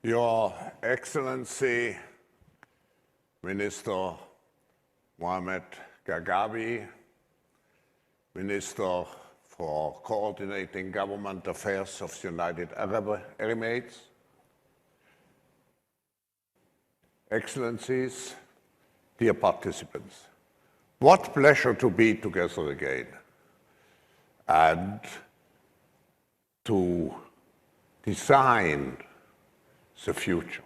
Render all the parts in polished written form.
Your Excellency, Minister Mohamed Ghagabi, Minister for Coordinating Government Affairs of the United Arab Emirates, Excellencies, dear participants, what pleasure to be together again and to design the future.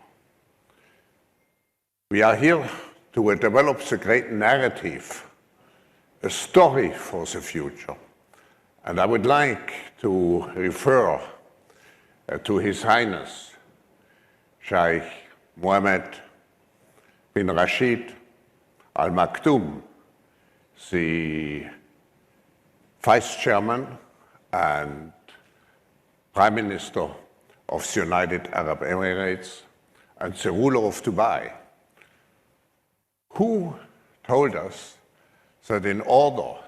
We are here to develop the great narrative, a story for the future. And I would like to refer to His Highness Sheikh Mohammed bin Rashid Al Maktoum, the Vice Chairman and Prime Minister of the United Arab Emirates and the ruler of Dubai, who told us that in order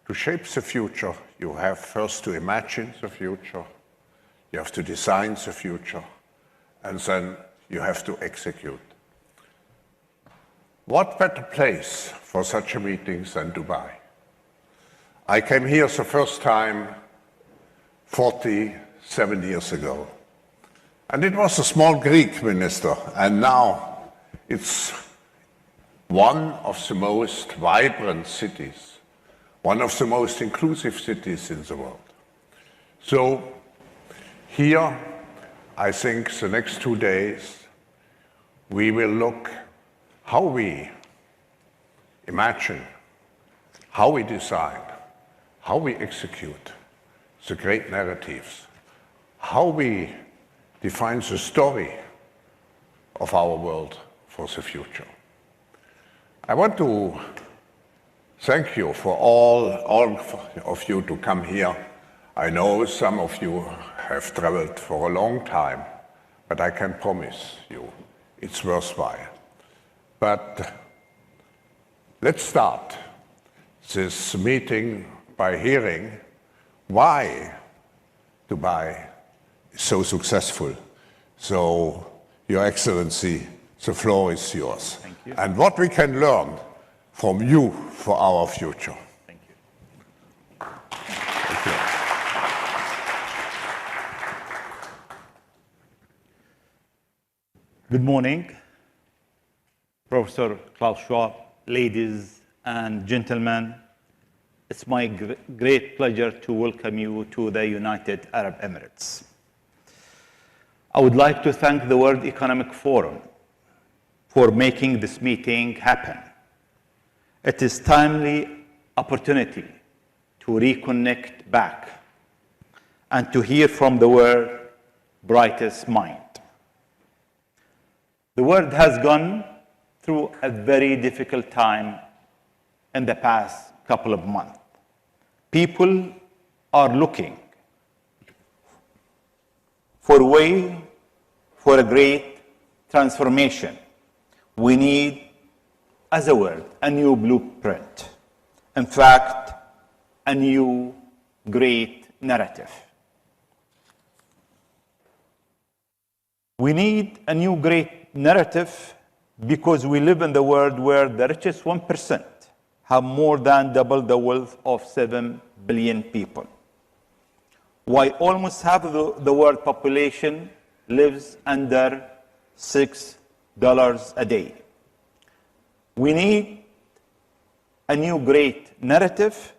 to shape the future, you have first to imagine the future, you have to design the future, and then you have to execute. What better place for such a meeting than Dubai? I came here the first time 47 years ago. And it was a small Greek minister, and now it's one of the most vibrant cities, one of the most inclusive cities in the world. So here, I think the next 2 days, we will look how we imagine, how we decide, how we execute the great narratives, how we define the story of our world for the future. I want to thank you for all of you to come here. I know some of you have traveled for a long time, but I can promise you it's worthwhile. But let's start this meeting by hearing why Dubai is so successful. So, Your Excellency, the floor is yours. Thank you. And what we can learn from you for our future. Thank you. Thank you. Good morning, Professor Klaus Schwab, ladies and gentlemen. It's my great pleasure to welcome you to the United Arab Emirates. I would like to thank the World Economic Forum for making this meeting happen. It is a timely opportunity to reconnect back and to hear from the world's brightest mind. The world has gone through a very difficult time in the past couple of months. People are looking for a way for a great transformation. We need, as a world, a new blueprint. In fact, a new great narrative. We need a new great narrative because we live in the world where the richest 1% have more than double the wealth of 7 billion people. While almost half of the world population lives under $6 a day. We need a new great narrative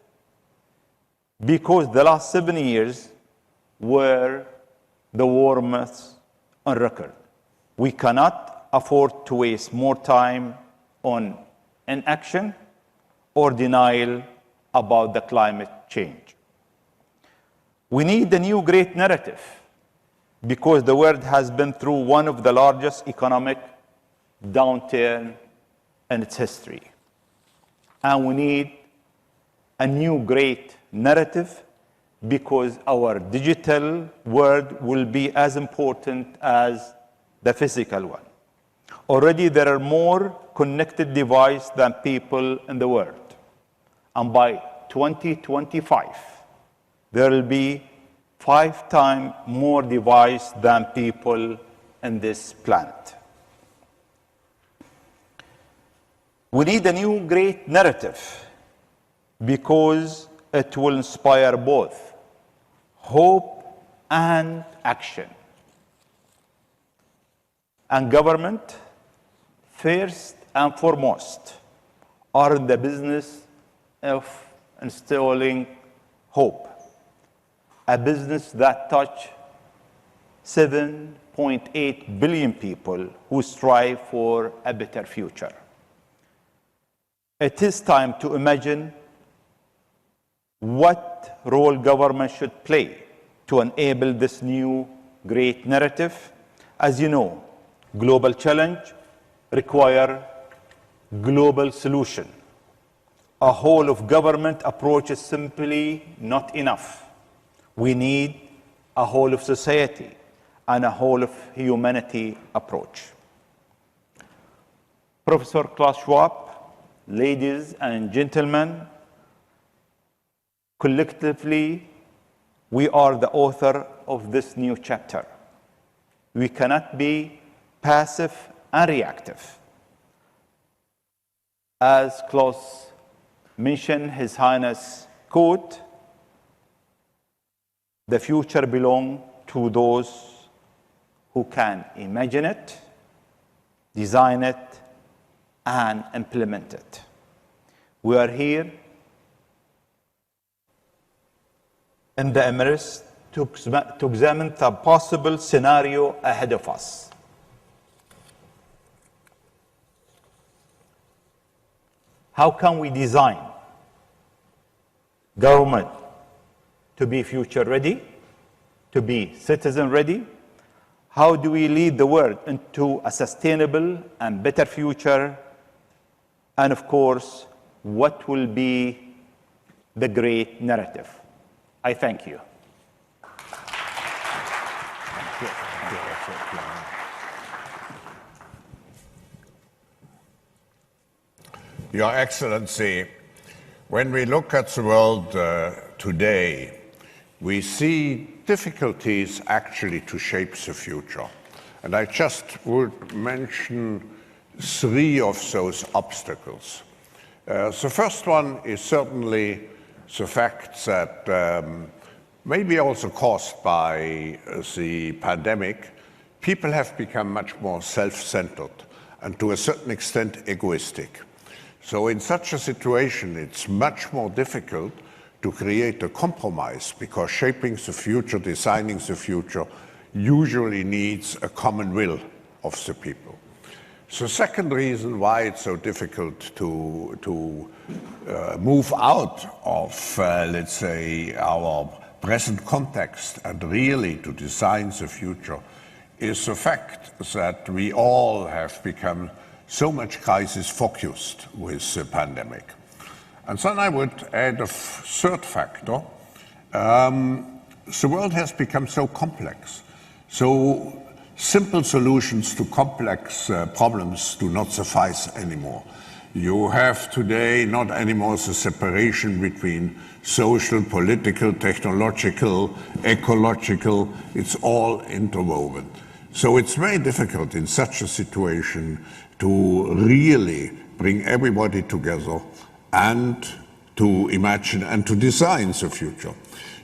because the last 7 years were the warmest on record. We cannot afford to waste more time on inaction or denial about the climate change. We need a new great narrative because the world has been through one of the largest economic downturn in its history. And we need a new great narrative because our digital world will be as important as the physical one. Already there are more connected devices than people in the world. And by 2025, there will be 5 times more devices than people in this planet. We need a new great narrative because it will inspire both hope and action. And government, first and foremost, are in the business of installing hope, a business that touches 7.8 billion people who strive for a better future. It is time to imagine what role government should play to enable this new great narrative. As you know, global challenge require global solution. A whole of government approach is simply not enough. We need a whole of society and a whole of humanity approach. Professor Klaus Schwab, ladies and gentlemen, collectively, we are the author of this new chapter. We cannot be passive and reactive. As Klaus mentioned, His Highness quote, "The future belongs to those who can imagine it, design it, and implement it." We are here in the Emirates to examine the possible scenario ahead of us. How can we design government to be future ready, to be citizen ready? How do we lead the world into a sustainable and better future? And of course, what will be the great narrative? I thank you. Your Excellency, when we look at the world today, we see difficulties actually to shape the future. And I just would mention three of those obstacles. The first one is certainly the fact that maybe also caused by the pandemic, people have become much more self-centered and to a certain extent egoistic. So in such a situation, it's much more difficult to create a compromise because shaping the future, designing the future, usually needs a common will of the people. The second reason why it's so difficult to move out of, let's say, our present context and really to design the future is the fact that we all have become so much crisis focused with the pandemic. And then I would add a third factor. The world has become so complex. So simple solutions to complex problems do not suffice anymore. You have today not anymore the separation between social, political, technological, ecological. It's all interwoven. So it's very difficult in such a situation to really bring everybody together and to imagine and to design the future.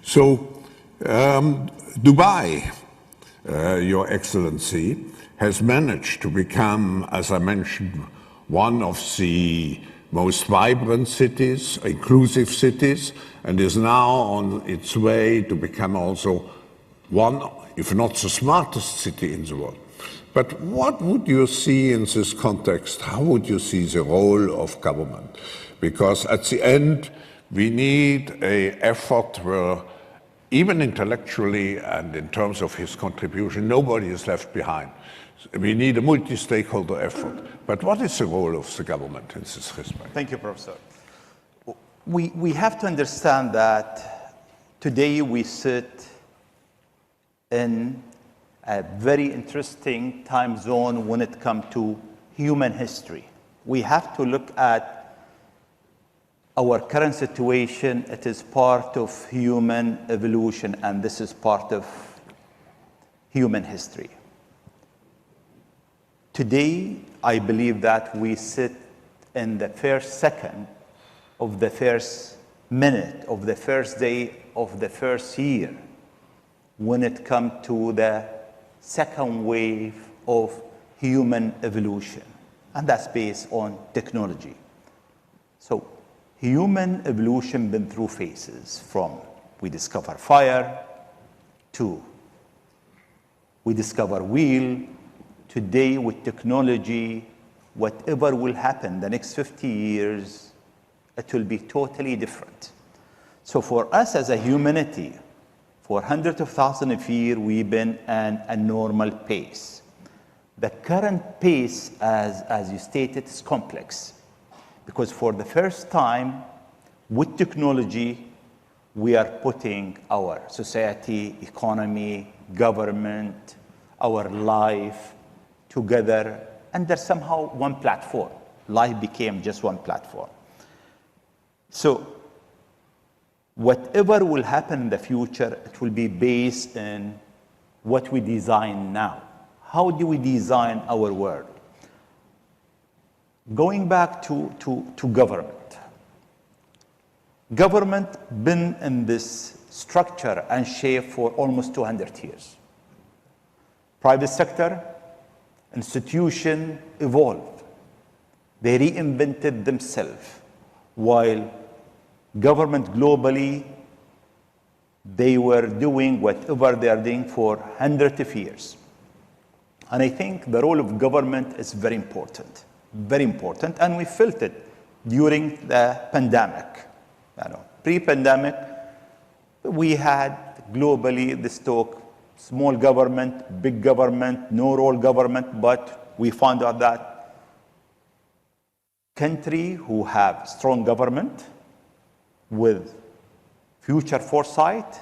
So Dubai, Your Excellency, has managed to become, as I mentioned, one of the most vibrant cities, inclusive cities, and is now on its way to become also one, if not the smartest city in the world. But what would you see in this context? How would you see the role of government? Because at the end, we need an effort where even intellectually and in terms of his contribution, nobody is left behind. We need a multi-stakeholder effort. But what is the role of the government in this respect? Thank you, Professor. We have to understand that today we sit in a very interesting time zone when it comes to human history. We have to look at our current situation. It is part of human evolution, and this is part of human history. Today, I believe that we sit in the first second of the first minute of the first day of the first year when it comes to the second wave of human evolution, and that's based on technology. So human evolution been through phases from we discover fire to we discover wheel. Today with technology, whatever will happen the next 50 years, it will be totally different. So for us as a humanity, for hundreds of thousands of years, we've been at a normal pace. The current pace, as you stated, is complex. Because for the first time, with technology, we are putting our society, economy, government, our life together under somehow one platform. Life became just one platform. So whatever will happen in the future, it will be based on what we design now. How do we design our world? Going back to government. Government been in this structure and shape for almost 200 years. Private sector, institution evolved. They reinvented themselves, while government globally, they were doing whatever they are doing for hundreds of years. And I think the role of government is very important, and we felt it during the pandemic. Pre-pandemic, we had globally this talk, small government, big government, no role government, but we found out that country who have strong government with future foresight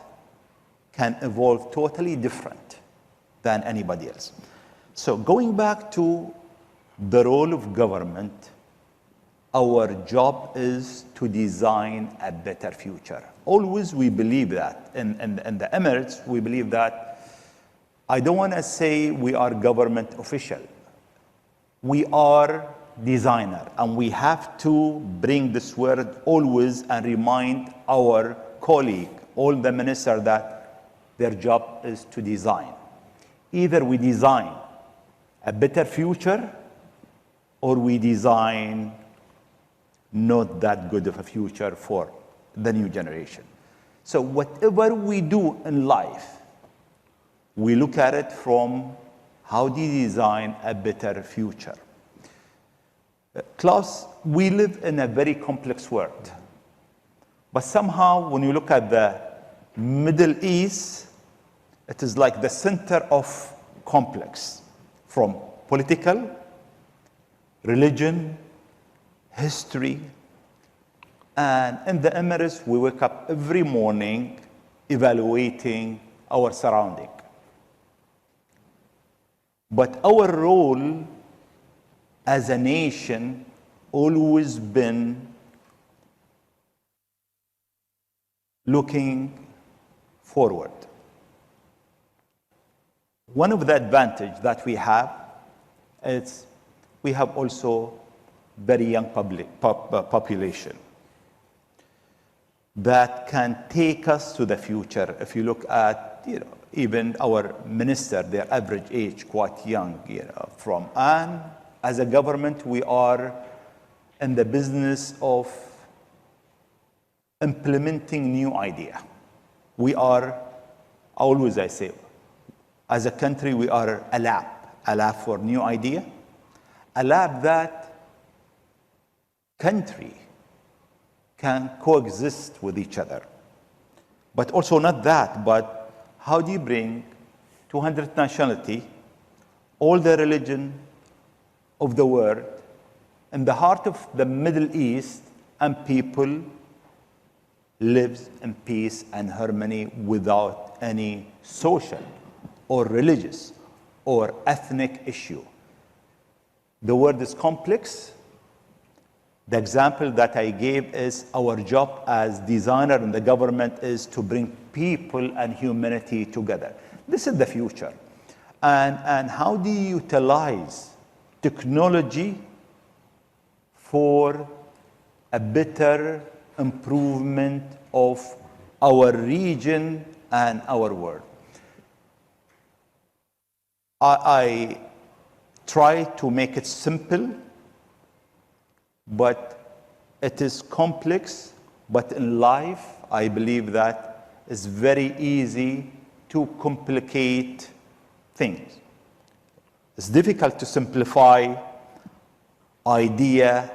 can evolve totally different than anybody else. So going back to the role of government, our job is to design a better future. Always we believe that. In the Emirates, we believe that. I don't want to say we are government official. We are designer, and we have to bring this word always and remind our colleague, all the ministers, that their job is to design. Either we design a better future or we design not that good of a future for the new generation. So whatever we do in life, we look at it from how do you design a better future. Klaus, we live in a very complex world. But somehow when you look at the Middle East, it is like the center of complex, from political, religion, history. And in the Emirates, we wake up every morning evaluating our surrounding. But our role as a nation always been looking forward. One of the advantages that we have is we have also very young population that can take us to the future. If you look at, even our minister, their average age quite young, and as a government, we are in the business of implementing new idea. We are, always I say, as a country, we are a lab for new idea, a lab that country can coexist with each other. But also not that, but how do you bring 200 nationality, all the religion of the world, in the heart of the Middle East, and people lives in peace and harmony without any social or religious or ethnic issue. The world is complex. The example that I gave is our job as designer in the government is to bring people and humanity together. This is the future. And how do you utilize technology for a better improvement of our region and our world. I try to make it simple, but it is complex. But in life, I believe that it's very easy to complicate things. It's difficult to simplify idea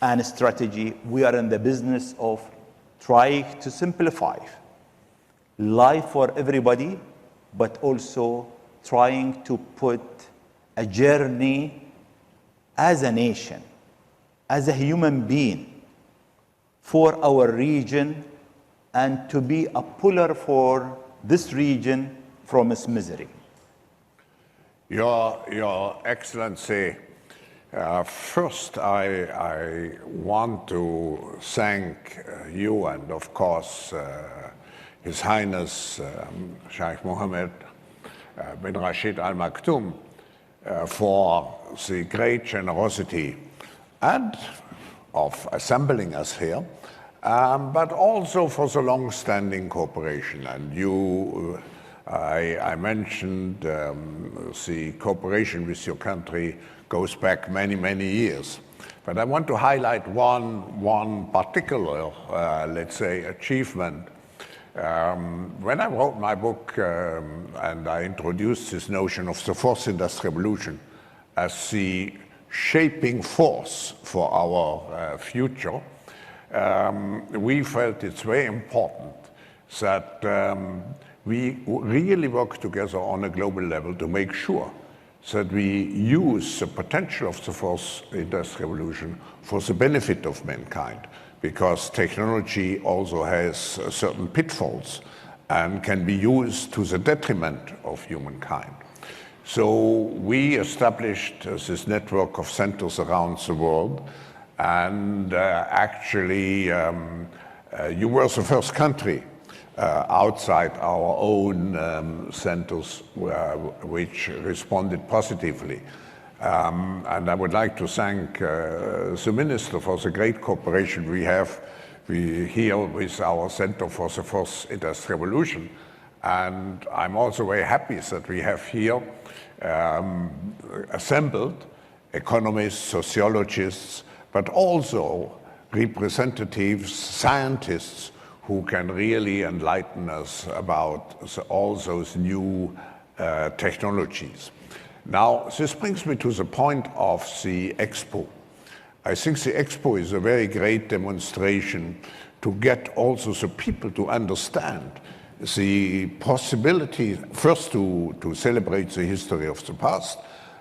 and strategy. We are in the business of trying to simplify life for everybody, but also trying to put a journey as a nation, as a human being, for our region, and to be a puller for this region from its misery. Your Excellency, first I want to thank you and of course His Highness Sheikh Mohammed bin Rashid Al Maktoum for the great generosity and of assembling us here, but also for the long-standing cooperation. And I mentioned the cooperation with your country goes back many, many years. But I want to highlight one particular, let's say, achievement. When I wrote my book and I introduced this notion of the fourth industrial revolution as the shaping force for our future, we felt it's very important that we really work together on a global level to make sure that we use the potential of the fourth industrial revolution for the benefit of mankind, because technology also has certain pitfalls and can be used to the detriment of humankind. So we established this network of centers around the world, and actually you were the first country outside our own centers which responded positively. And I would like to thank the Minister for the great cooperation we have here with our Center for the Fourth Industrial Revolution. And I'm also very happy that we have here assembled economists, sociologists, but also representatives, scientists, who can really enlighten us about all those new technologies. Now, this brings me to the point of the Expo. I think the Expo is a very great demonstration to get also the people to understand the possibility, first to celebrate the history of the past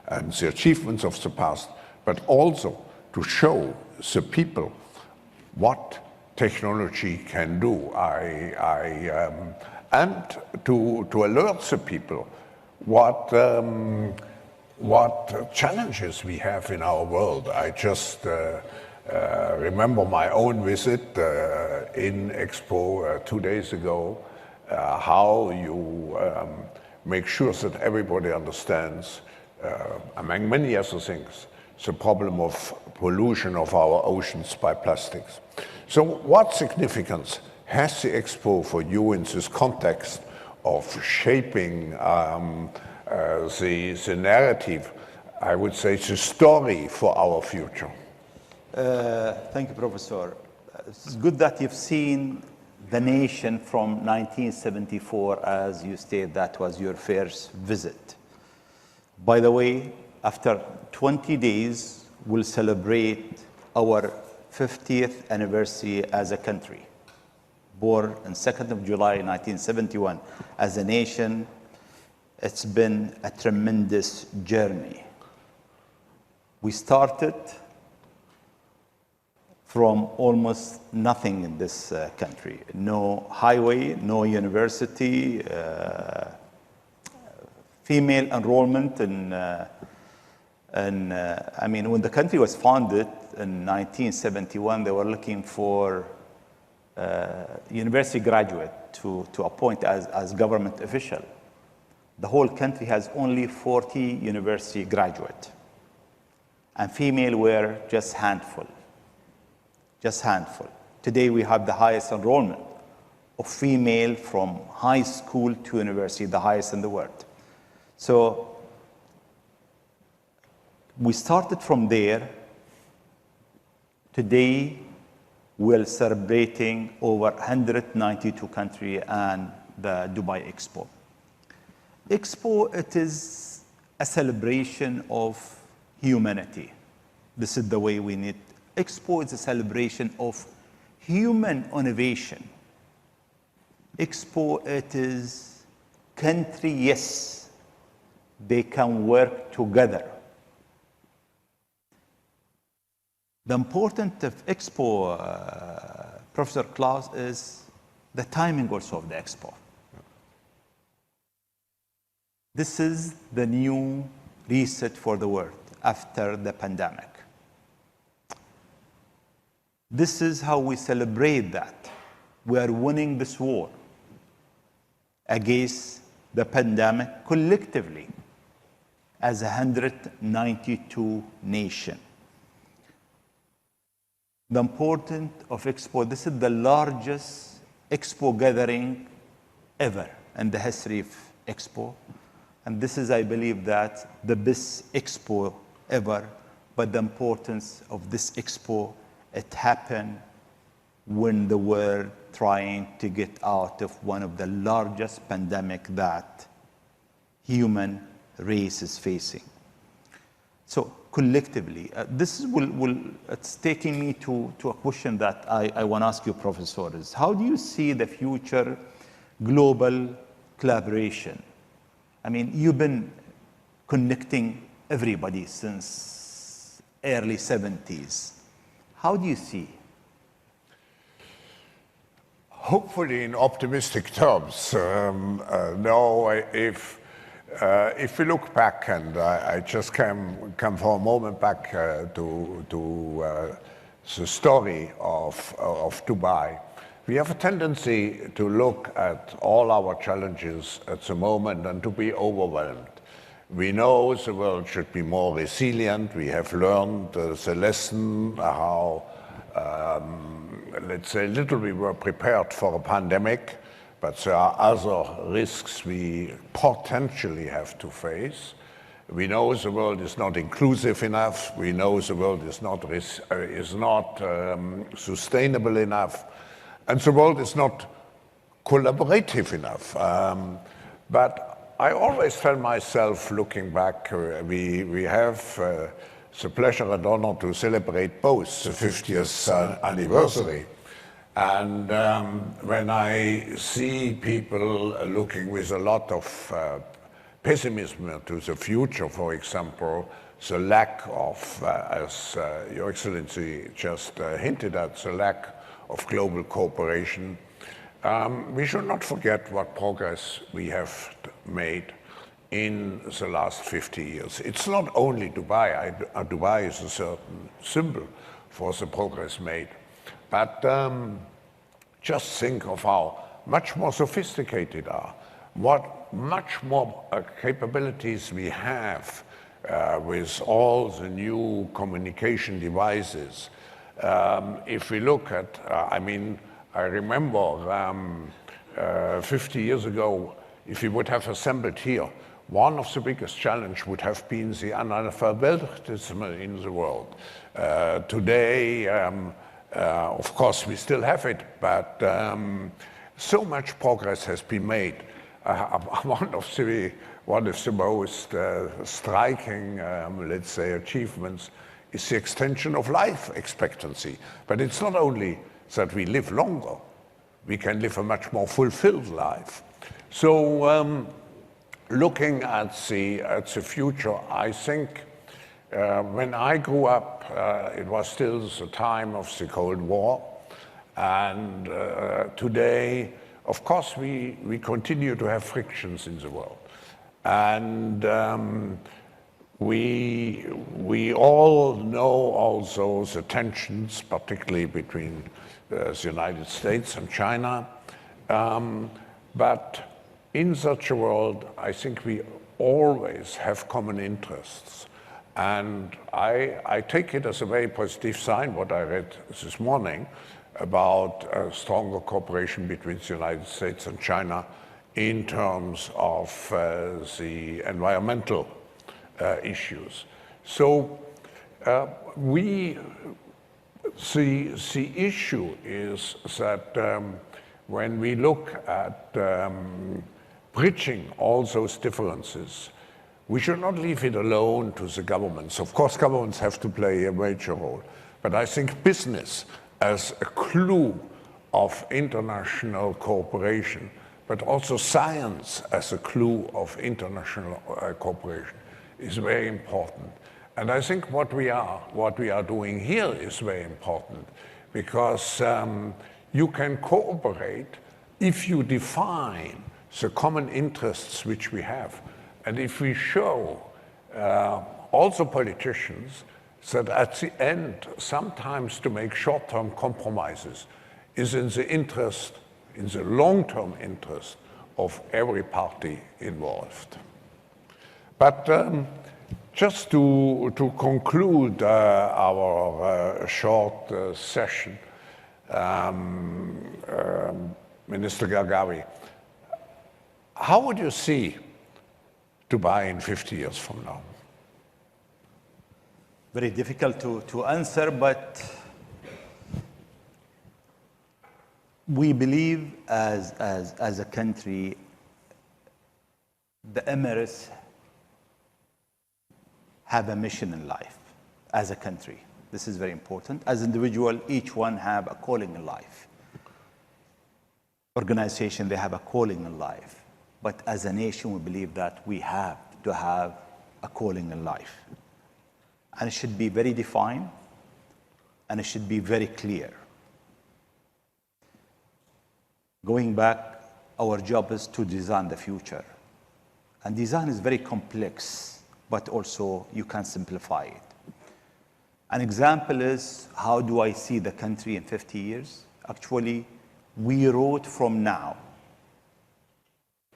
and the achievements of the past, but also to show the people what technology can do, and to alert the people what challenges we have in our world. I just remember my own visit in Expo 2 days ago, how you make sure that everybody understands, among many other things, the problem of pollution of our oceans by plastics. So what significance has the Expo for you in this context of shaping the narrative, I would say the story for our future? Thank you, Professor. It's good that you've seen the nation from 1974, as you stated, that was your first visit. By the way, after 20 days, we'll celebrate our 50th anniversary as a country. Born on 2nd of July, 1971. As a nation, it's been a tremendous journey. We started from almost nothing in this country. No highway, no university, female enrollment I mean, when the country was founded in 1971, they were looking for university graduate to appoint as government official. The whole country has only 40 university graduate. and female were just handful. Today we have the highest enrollment of female from high school to university, the highest in the world. So we started from there. Today we're celebrating over 192 countries and the Dubai Expo. Expo, it is a celebration of humanity. This is the way we need. Expo is a celebration of human innovation. Expo, it is country, yes, they can work together. The importance of Expo, Professor Klaus, is the timing also of the Expo. This is the new reset for the world after the pandemic. This is how we celebrate that. We are winning this war against the pandemic collectively as 192 nations. The importance of Expo, this is the largest Expo gathering ever in the history of Expo. And this is, I believe, that the best Expo ever. But the importance of this Expo, it happened when the world trying to get out of one of the largest pandemic that human race is facing. So collectively, this it's taking me to a question that I want to ask you, Professor, is how do you see the future global collaboration? I mean, you've been connecting everybody since early 70s. How do you see? Hopefully in optimistic terms. No, if we look back, and I just come for a moment back to the story of Dubai, we have a tendency to look at all our challenges at the moment and to be overwhelmed. We know the world should be more resilient. We have learned the lesson how, let's say, little we were prepared for a pandemic, but there are other risks we potentially have to face. We know the world is not inclusive enough. We know the world is not sustainable enough. And the world is not collaborative enough. But I always tell myself, looking back, we have the pleasure and honor to celebrate both the 50th anniversary. And when I see people looking with a lot of pessimism to the future, for example, the lack of, as Your Excellency just hinted at, the lack of global cooperation, we should not forget what progress we have made in the last 50 years. It's not only Dubai. Dubai is a certain symbol for the progress made. But just think of how much more sophisticated are, what much more capabilities we have with all the new communication devices. If we look at, I remember 50 years ago, if we would have assembled here, one of the biggest challenges would have been the analphabetism in the world. Today, of course, we still have it, but so much progress has been made. One of the most striking, let's say, achievements is the extension of life expectancy. But it's not only that we live longer, we can live a much more fulfilled life. So looking at the future, I think when I grew up, it was still the time of the Cold War. And today, of course, we continue to have frictions in the world. And we all know also the tensions, particularly between the United States and China. But in such a world, I think we always have common interests. And I take it as a very positive sign, what I read this morning, about a stronger cooperation between the United States and China in terms of the environmental issues. So the issue is that when we look at bridging all those differences, we should not leave it alone to the governments. Of course, governments have to play a major role, but I think business as a clue of international cooperation, but also science as a clue of international cooperation is very important. And I think what we are doing here is very important, because you can cooperate if you define the common interests which we have, and if we show also politicians that at the end, sometimes to make short-term compromises is in the interest, in the long-term interest of every party involved. But just to conclude our short session, Minister Gargawi, how would you see Dubai in 50 years from now? Very difficult to answer, but we believe as a country, the Emirates have a mission in life as a country. This is very important. As individual, each one have a calling in life. Organization, they have a calling in life. But as a nation, we believe that we have to have a calling in life. And it should be very defined, and it should be very clear. Going back, our job is to design the future. And design is very complex, but also you can simplify it. An example is, how do I see the country in 50 years? Actually, we wrote from now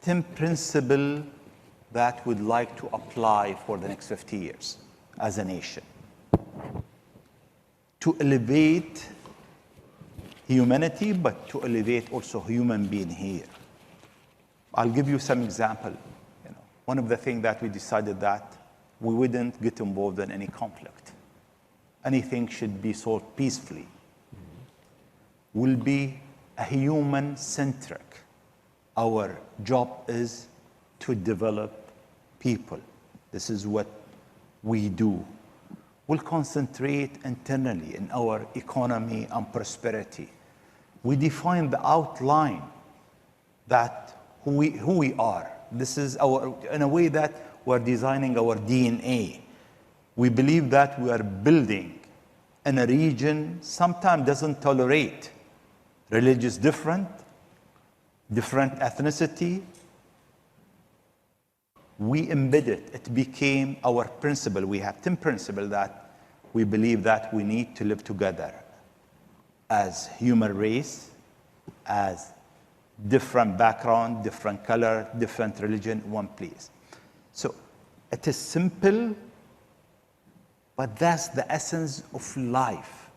10 principles that we'd like to apply for the next 50 years as a nation, to elevate humanity, but to elevate also human being here. I'll give you some example. One of the things that we decided that we wouldn't get involved in any conflict. Anything should be solved peacefully. Will be a human-centric. Our job is to develop people. This is what we do. We'll concentrate internally in our economy and prosperity. We define the outline that who we are. This is in a way that we're designing our DNA. We believe that we are building in a region sometimes doesn't tolerate religious different ethnicity. We embedded, it became our principle. We have 10 principles that we believe that we need to live together as human race, as different background, different color, different religion, one place. So it is simple, but that's the essence of life.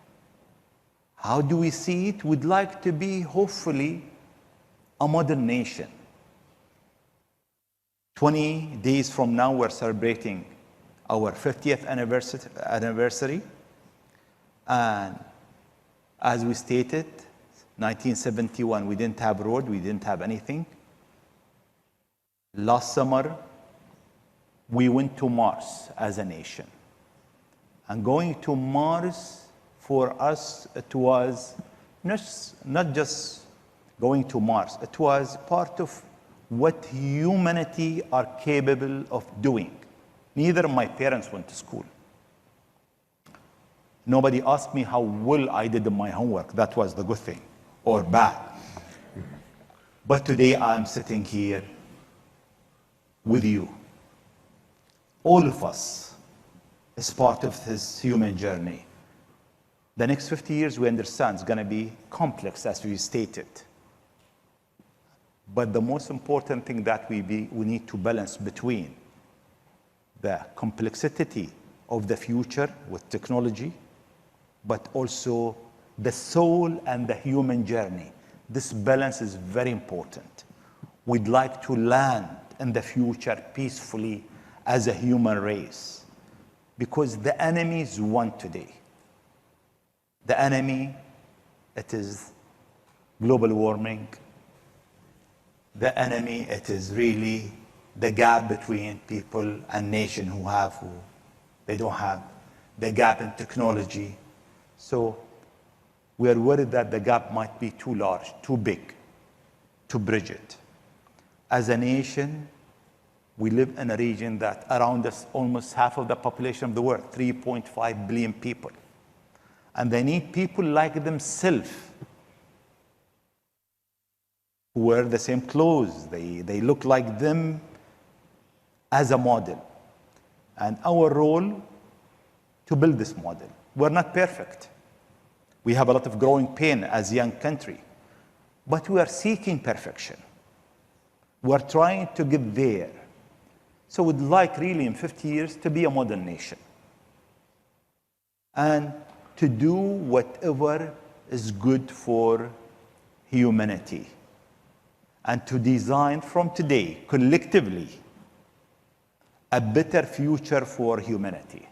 How do we see it? We'd like to be, hopefully, a modern nation. 20 days from now, we're celebrating our 50th anniversary. And as we stated, 1971, we didn't have road, we didn't have anything. Last summer, we went to Mars as a nation. And going to Mars, for us, it was not just going to Mars. It was part of what humanity are capable of doing. Neither of my parents went to school. Nobody asked me how well I did my homework. That was the good thing, or bad. But today I'm sitting here with you. All of us is part of this human journey. The next 50 years, we understand, is going to be complex, as we stated. But the most important thing that we need to balance between the complexity of the future with technology, but also the soul and the human journey. This balance is very important. We'd like to land in the future peacefully as a human race, because the enemy is one today. The enemy, it is global warming. The enemy, it is really the gap between people and nation who they don't have, the gap in technology. So we are worried that the gap might be too large, too big to bridge it. As a nation, we live in a region that around us, almost half of the population of the world, 3.5 billion people. And they need people like themselves who wear the same clothes. They look like them as a model. And our role to build this model. We're not perfect. We have a lot of growing pain as a young country, but we are seeking perfection. We're trying to get there. So we'd like really in 50 years to be a modern nation and to do whatever is good for humanity and to design from today, collectively, a better future for humanity.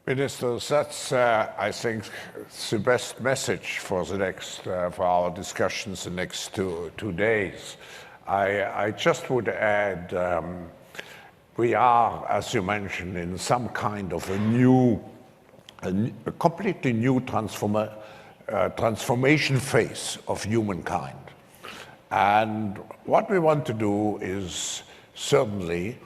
Minister, that's, I think, the best message for the next, for our discussions the next two days. I just would add, we are, as you mentioned, in some kind of a completely new transformation phase of humankind. And what we want to do is certainly,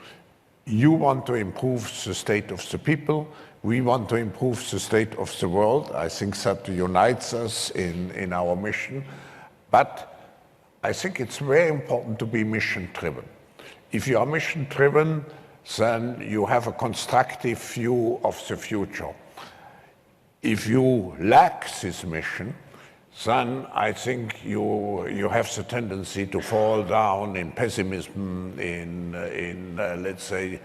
you want to improve the state of the people. We want to improve the state of the world. I think that unites us in our mission. But I think it's very important to be mission-driven. If you are mission-driven, then you have a constructive view of the future. If you lack this mission, then I think you have the tendency to fall down in pessimism, in let's say,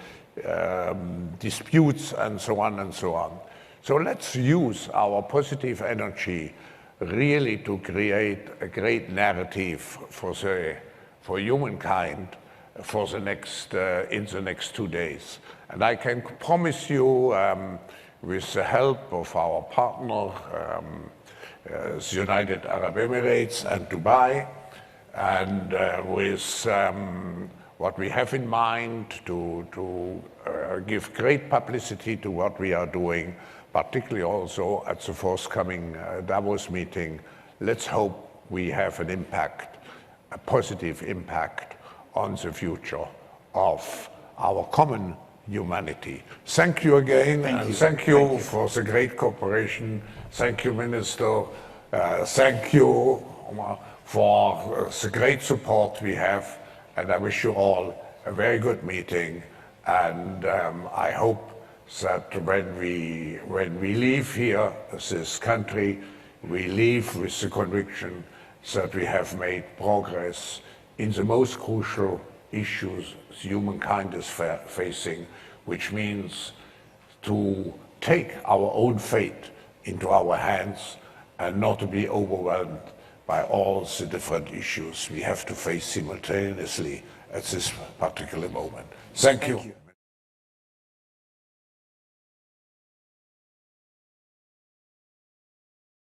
disputes and so on and so on. So let's use our positive energy really to create a great narrative for humankind for the next, in the next 2 days. And I can promise you, with the help of our partner, the United Arab Emirates and Dubai, and with what we have in mind to give great publicity to what we are doing, particularly also at the forthcoming Davos meeting. Let's hope we have an impact, a positive impact on the future of our common humanity. Thank you again, and thank you for the great cooperation. Thank you, Minister. Thank you for the great support we have, and I wish you all a very good meeting. And I hope that when we leave here, this country, we leave with the conviction that we have made progress in the most crucial issues humankind is facing, which means to take our own fate into our hands and not to be overwhelmed by all the different issues we have to face simultaneously at this particular moment. Thank you.